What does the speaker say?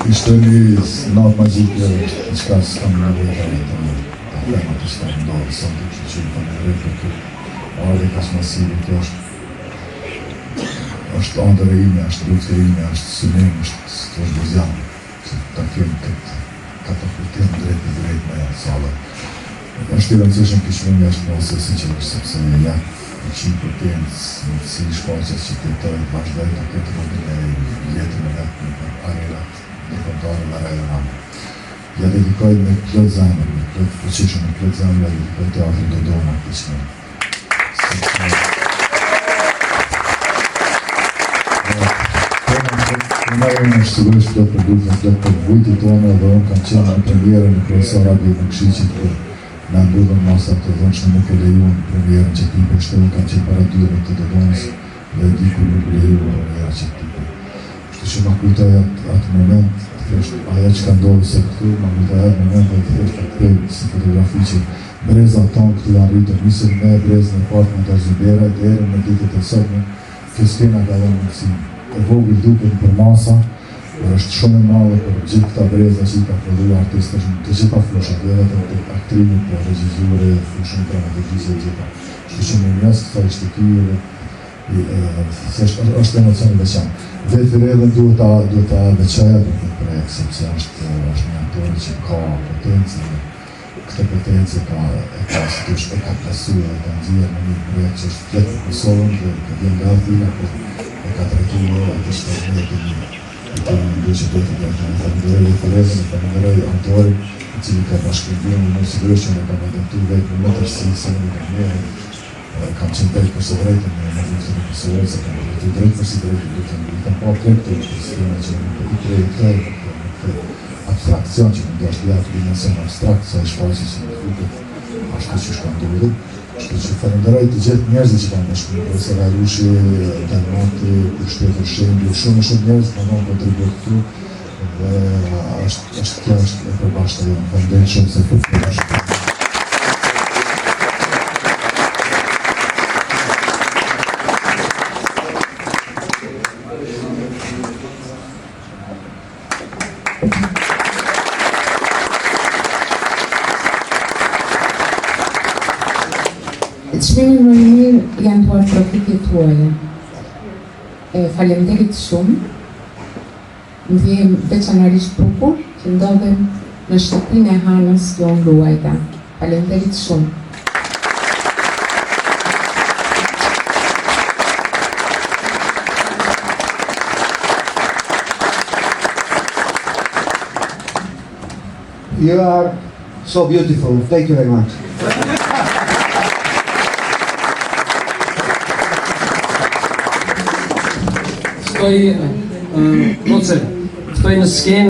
Ishte një natë magjike, diçka s'kam në veta të tema të s'kam ndodhë, sa të që i faneroj për këtë ardhe kas masive, kjo është andër e ime, është luft e ime, është synim, është buzjanë, që ta kemë këtë katapultim drejt me salë. Është i rëndësishëm kishmimi është mosë e sinqerisht, sepse ja i qimë për temë, si shfaqës që të jetojnë vazhdojnë të këtë rrugën e jetën e vetë në arelat në kontarën në rajonamë. Ja dedikoj me plët zemër, me plët përqishëm, me plët zemër, ja dedikoj teatrin Dodona kishmimi. Tema e është sigurisht plët për grupën, plët për vujti tonë, dhe unë kam qenë në premierën në profesor Abi në Këshiqit për në mbudhën masat të dhënshme nuk e lejuën premierën që tipe, shtë unë kam qenë para dyre të Dodonës dhe di kur nuk lejuën premierën që tipe. Shtë që ma kujtoj atë moment, aja që ka ndodhë se këtu, ma kujtoj atë moment dhe të thjesht të krej si fotografi që breza tonë këtu janë rritër, nisën me brezën e partë në të Zubera, dhe erën në ditët e sotme, kjo skena ka dhe si e vogël duket për masa, është shumë e madhe për gjithë këta breza që i ka prodhu artistës të gjitha fushët, dhe edhe të aktrimit, për regjizure, fushën, dramaturgjisë e gjitha. Shtë që me njësë këta ishte kjo është emocion i veçan. Vetë Firedhen duhet ta veçaja për këtë projekt, sepse është një aktori që ka potencë, këtë potencë e ka plasu e ka nëzirë në një projekt që është fletë për Kosovën dhe ka vjen nga Athina, e ka trajtu në atë shkërmjet e një. Të në që duhet të gërë, në falenderoj Firedhen, në falenderoj autorin, i cili ka bashkëpunduar në sigurisht që në ka patentu vetë në mëtërsi, se në një mjerë, kam qenë drejt për së drejtën, në vëzën e për së drejtë, se kam përvetu drejt për së drejtën, i kam pa këtë të sistema që në i krejë këtë abstrakcion që në do është jatë dimension abstrakt, sa i shfaqë që në duket, ashtu që shka ndurë. Shtu që falenderoj të gjithë njerëzit që kanë bashkëpunuar, profesor Arushi, Dalmati, Kushtefër Shembi, shumë njerëz që kanë kontribuar këtu dhe kjo është e përbashkëta jonë. Falenderoj shumë se këtë përbashkëta. Çmimin më i mirë janë të artrofitjet tuaja. Faleminderit shumë. Më vjen veçanërisht bukur që ndodhem në shtëpinë e Hanës Jon Luajta. Faleminderit shumë. You are so beautiful. Thank you very much. Stoi në skenë